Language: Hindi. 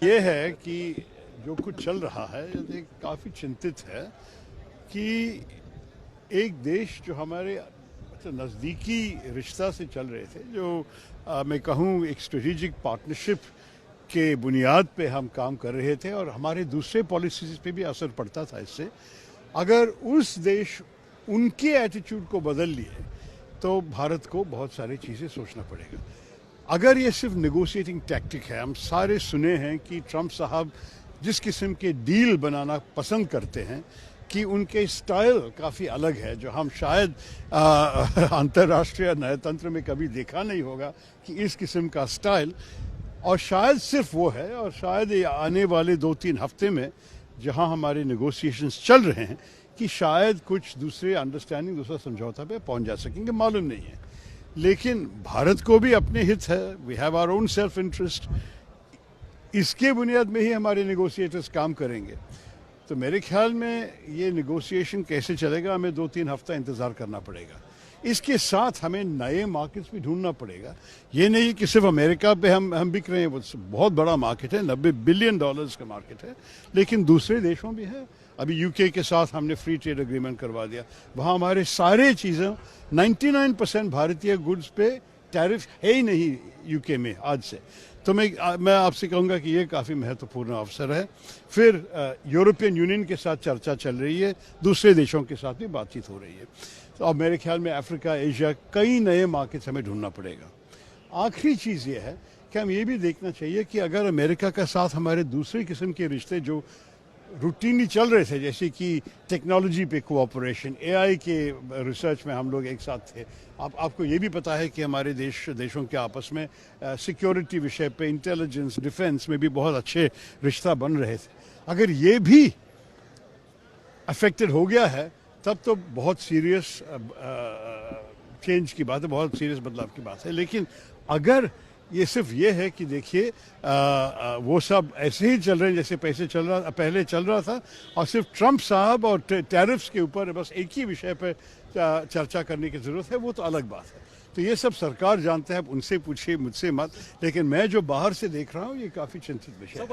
ये है कि जो कुछ चल रहा है ये काफ़ी चिंतित है कि एक देश जो हमारे नज़दीकी रिश्ता से चल रहे थे, जो मैं कहूँ एक स्ट्रेटेजिक पार्टनरशिप के बुनियाद पे हम काम कर रहे थे और हमारे दूसरे पॉलिसीज पे भी असर पड़ता था इससे। अगर उस देश उनके एटीट्यूड को बदल लिए तो भारत को बहुत सारी चीज़ें सोचना पड़ेगा। अगर ये सिर्फ नेगोशिएटिंग टैक्टिक है, हम सारे सुने हैं कि ट्रंप साहब जिस किस्म के डील बनाना पसंद करते हैं कि उनके स्टाइल काफ़ी अलग है, जो हम शायद अंतर्राष्ट्रीय न्यायतंत्र में कभी देखा नहीं होगा कि इस किस्म का स्टाइल। और शायद सिर्फ वो है, और शायद ये आने वाले 2-3 हफ्ते में जहां हमारे नेगोशिएशंस चल रहे हैं कि शायद कुछ दूसरे अंडरस्टैंडिंग, दूसरा समझौता पे पहुंच जा सकेंगे, मालूम नहीं है। लेकिन भारत को भी अपने हित है, we have our own self interest, इसके बुनियाद में ही हमारे नेगोशिएटर्स काम करेंगे। तो मेरे ख्याल में ये नेगोशिएशन कैसे चलेगा, हमें 2-3 हफ्ता इंतज़ार करना पड़ेगा। इसके साथ हमें नए मार्केट्स भी ढूंढना पड़ेगा। ये नहीं कि सिर्फ अमेरिका पे हम बिक रहे हैं, वो बहुत बड़ा मार्केट है, $90 बिलियन का मार्केट है, लेकिन दूसरे देशों भी है। अभी यूके के साथ हमने फ्री ट्रेड एग्रीमेंट करवा दिया, वहाँ हमारे सारे चीज़ें 99% भारतीय गुड्स पे टैरिफ है ही नहीं यूके में आज से। तो मैं आपसे कहूँगा कि ये काफ़ी महत्वपूर्ण अवसर है। फिर यूरोपियन यूनियन के साथ चर्चा चल रही है, दूसरे देशों के साथ भी बातचीत हो रही है। तो अब मेरे ख्याल में अफ्रीका, एशिया, कई नए मार्केट्स हमें ढूंढना पड़ेगा। आखिरी चीज़ ये है कि हम ये भी देखना चाहिए कि अगर अमेरिका के साथ हमारे दूसरे किस्म के रिश्ते जो रूटीनली चल रहे थे, जैसे कि टेक्नोलॉजी पे कोऑपरेशन, एआई के रिसर्च में हम लोग एक साथ थे। आपको ये भी पता है कि हमारे देशों के आपस में सिक्योरिटी विषय पे, इंटेलिजेंस, डिफेंस में भी बहुत अच्छे रिश्ता बन रहे थे। अगर ये भी अफेक्टेड हो गया है तब तो बहुत सीरियस चेंज की बात है, बहुत सीरियस बदलाव की बात है। लेकिन अगर ये सिर्फ ये है कि देखिए वो सब ऐसे ही चल रहे हैं जैसे पहले चल रहा था, और सिर्फ ट्रंप साहब और टैरिफ्स के ऊपर बस एक ही विषय पर चर्चा करने की ज़रूरत है, वो तो अलग बात है। तो ये सब सरकार जानते हैं, आप उनसे पूछिए, मुझसे मत। लेकिन मैं जो बाहर से देख रहा हूँ ये काफ़ी चिंतित विषय है।